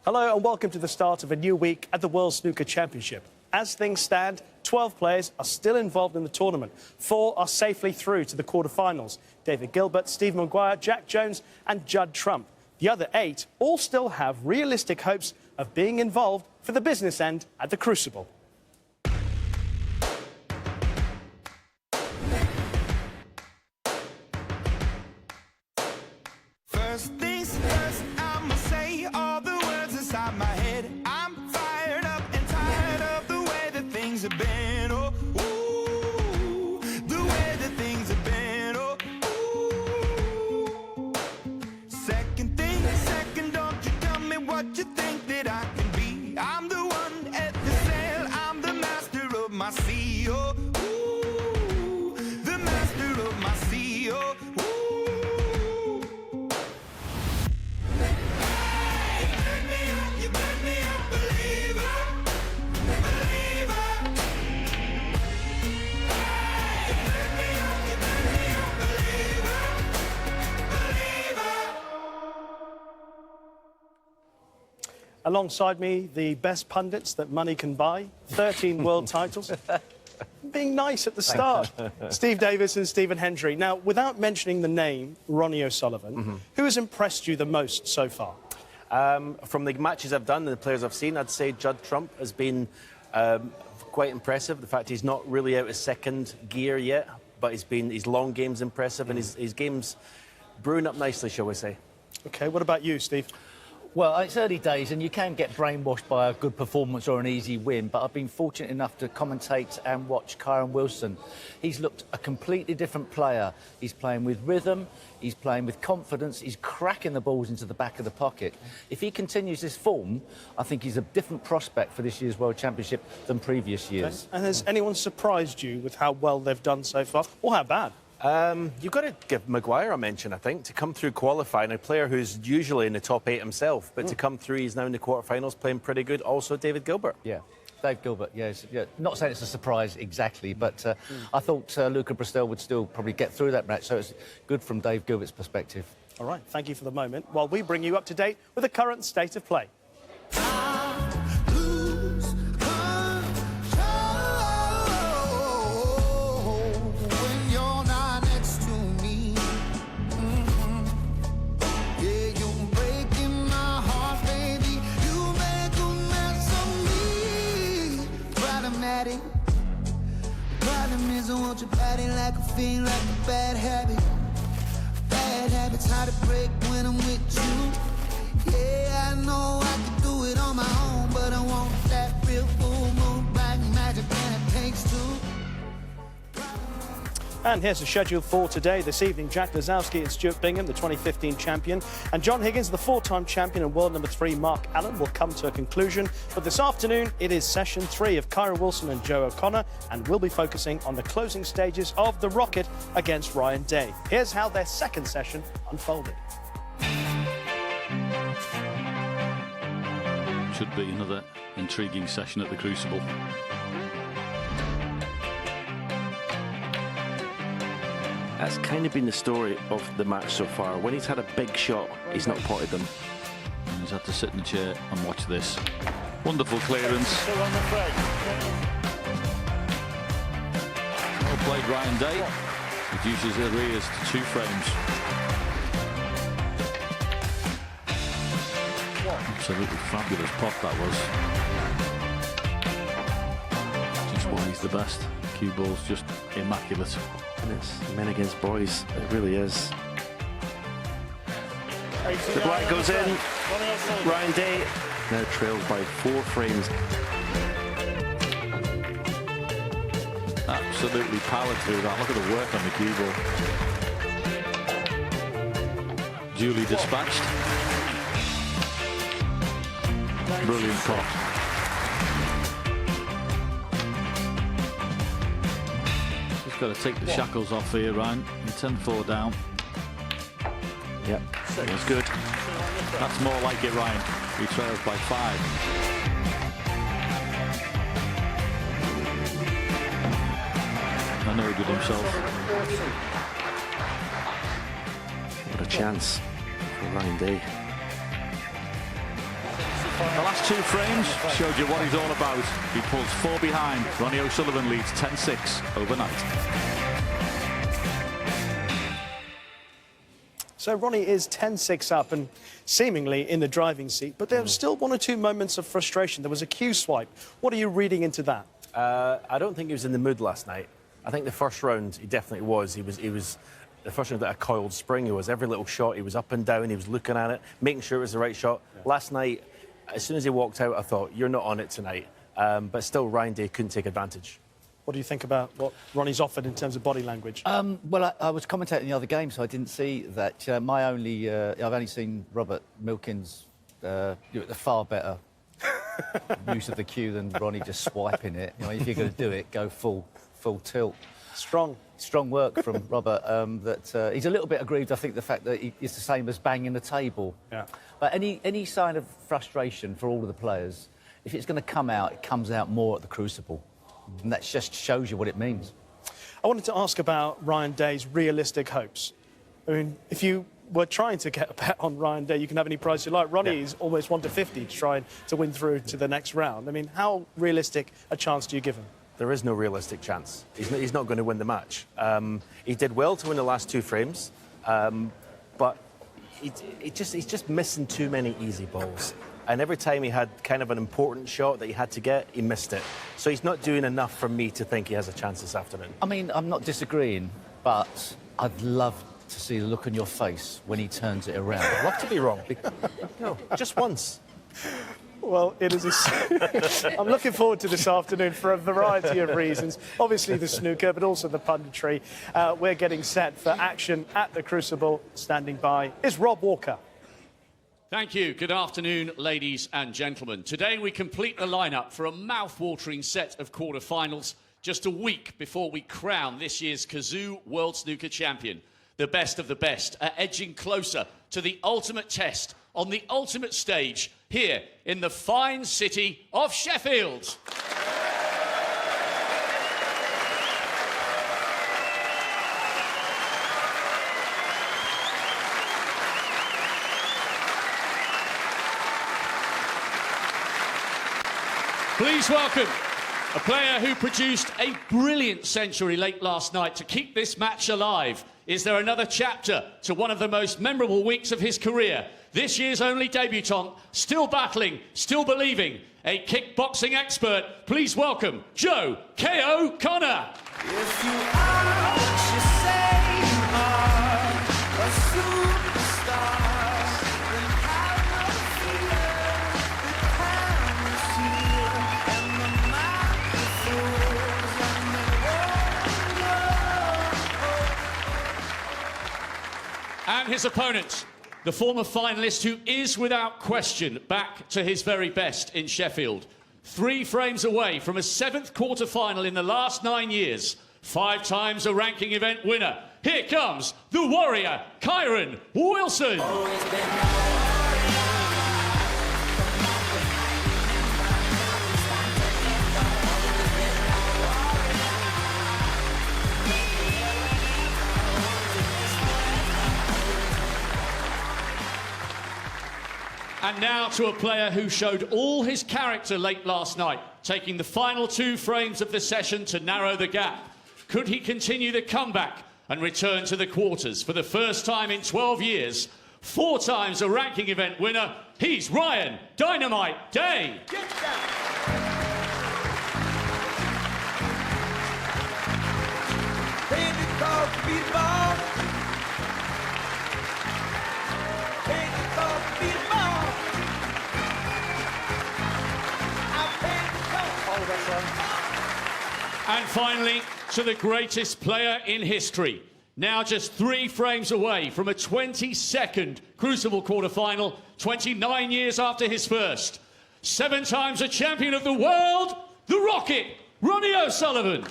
Hello and welcome to the start of a new week at the World Snooker Championship. As things stand, 12 players are still involved in the tournament. 4 are safely through to the quarterfinals. David Gilbert, Steve Maguire, Jack Jones and Judd Trump. The other 8 all still have realistic hopes of being involved for the business end at the Crucible. First things first, I'ma say all the words inside my head. I'm fired up and tired of the way that things have been. Oh, ooh, the way that things have been. Oh, ooh. Second thing, second, don't you tell me what you think that I can be. I'm the one at the sail, I'm the master of my sea. Oh, ooh, the master of my sea. Oh, Alongside me, the best pundits that money can buy, 13 world titles. Being nice at the start. Steve Davis and Stephen Hendry. Now, without mentioning the name Ronnie O'Sullivan, who has impressed you the most so far? From the matches I've done and the players I've seen, I'd say Judd Trump has been quite impressive. The fact he's not really out of second gear yet, but his long game's impressive and his game's brewing up nicely, shall we say. OK, what about you, Steve? Well, it's early days and you can get brainwashed by a good performance or an easy win, but I've been fortunate enough to commentate and watch Kyren Wilson. He's looked a completely different player. He's playing with rhythm, he's playing with confidence, he's cracking the balls into the back of the pocket. If he continues this form, I think he's a different prospect for this year's World Championship than previous years. Okay. And has anyone surprised you with how well they've done so far, or how bad? You've got to give Maguire a mention, I think, to come through qualifying, a player who's usually in the top 8 himself, but to come through, he's now in the quarterfinals playing pretty good. Also, David Gilbert. Yeah, Dave Gilbert, yes. Yeah. Not saying it's a surprise exactly, but I thought Luca Bristol would still probably get through that match, so it's good from Dave Gilbert's perspective. All right, thank you for the moment, while we bring you up to date with the current state of play. Problem is I want your body like a fiend, like a bad habit. Bad habits hard to break when I'm with you. Yeah, I know I can do it on my own, but I want that real full moon, black magic, and it takes two. And here's the schedule for today. This evening, Jack Lazowski and Stuart Bingham, the 2015 champion, and John Higgins, the 4-time champion and world number 3, Mark Allen, will come to a conclusion. But this afternoon, it is session 3 of Kyren Wilson and Joe O'Connor, and we'll be focusing on the closing stages of the Rocket against Ryan Day. Here's how their second session unfolded. Should be another intriguing session at the Crucible. That's kind of been the story of the match so far. When he's had a big shot, he's not potted them. And he's had to sit in the chair and watch this. Wonderful clearance. Well played, Ryan Day. Reduces the arrears to 2 frames. Absolutely fabulous pot that was. Just why he's the best. Cue ball's just immaculate. And it's men against boys, it really is. The black goes in, Ryan Day now trails by 4 frames. Absolutely powered through that. Look at the work on the cue ball. Duly dispatched. Brilliant pot. Got to take the shackles off here, Ryan. 10-4 down. Yep, that's good. That's more like it, Ryan. He trails by 5. I know he did himself. What a chance for Ryan Day. The last 2 frames showed you what he's all about. He pulls 4 behind. Ronnie O'Sullivan leads 10-6 overnight. So Ronnie is 10-6 up and seemingly in the driving seat, but there were still 1 or 2 moments of frustration. There was a cue swipe. What are you reading into that? I don't think he was in the mood last night. I think the first round he definitely was. He was the first round like a coiled spring. He was every little shot. He was up and down. He was looking at it, making sure it was the right shot. Yeah. Last night, as soon as he walked out, I thought, you're not on it tonight. But still, Ryan Day couldn't take advantage. What do you think about what Ronnie's offered in terms of body language? Well, I was commentating the other game, so I didn't see that. I've only seen Robert Milkins do it the far better use of the cue than Ronnie just swiping it. You know, if you're going to do it, go full tilt. Strong work from Robert. He's a little bit aggrieved. I think the fact that it's the same as banging the table. Yeah. But any sign of frustration for all of the players, if it's going to come out, it comes out more at the Crucible. And that just shows you what it means. I wanted to ask about Ryan Day's realistic hopes. I mean, if you were trying to get a bet on Ryan Day, you can have any price you like. Ronnie is almost 1 to 50 to try to win through to the next round. I mean, how realistic a chance do you give him? There is no realistic chance. He's not going to win the match. He did well to win the last 2 frames, but he's just missing too many easy balls. And every time he had kind of an important shot that he had to get, he missed it. So he's not doing enough for me to think he has a chance this afternoon. I mean, I'm not disagreeing, but I'd love to see the look on your face when he turns it around. I'd love to be wrong. No, just once. Well, it is I'm looking forward to this afternoon for a variety of reasons. Obviously the snooker, but also the punditry. We're getting set for action at the Crucible. Standing by is Rob Walker. Thank you. Good afternoon, ladies and gentlemen. Today we complete the lineup for a mouth-watering set of quarter-finals just a week before we crown this year's Kazoo World Snooker Champion. The best of the best are edging closer to the ultimate test on the ultimate stage here in the fine city of Sheffield. Please welcome a player who produced a brilliant century late last night to keep this match alive. Is there another chapter to one of the most memorable weeks of his career? This year's only debutant, still battling, still believing, a kickboxing expert. Please welcome Joe K.O. Connor. If you are what you say you are, a superstar, then have no fear, the camera's here, and the microphones, And his opponent, the former finalist who is without question back to his very best in Sheffield. 3 frames away from a 7th quarter-final in the last 9 years. 5 times a ranking event winner. Here comes the warrior, Kyron Wilson. And now to a player who showed all his character late last night, taking the final 2 frames of the session to narrow the gap. Could he continue the comeback and return to the quarters for the first time in 12 years? 4 times a ranking event winner, he's Ryan Dynamite Day. Get down. Baby, call beat ball. Baby, call beat ball. And finally, to the greatest player in history. Now just 3 frames away from a 22nd Crucible quarter-final, 29 years after his first. 7 times a champion of the world, the Rocket, Ronnie O'Sullivan.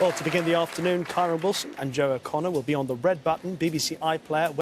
Well, to begin the afternoon, Kyron Wilson and Joe O'Connor will be on the red button, BBC iPlayer.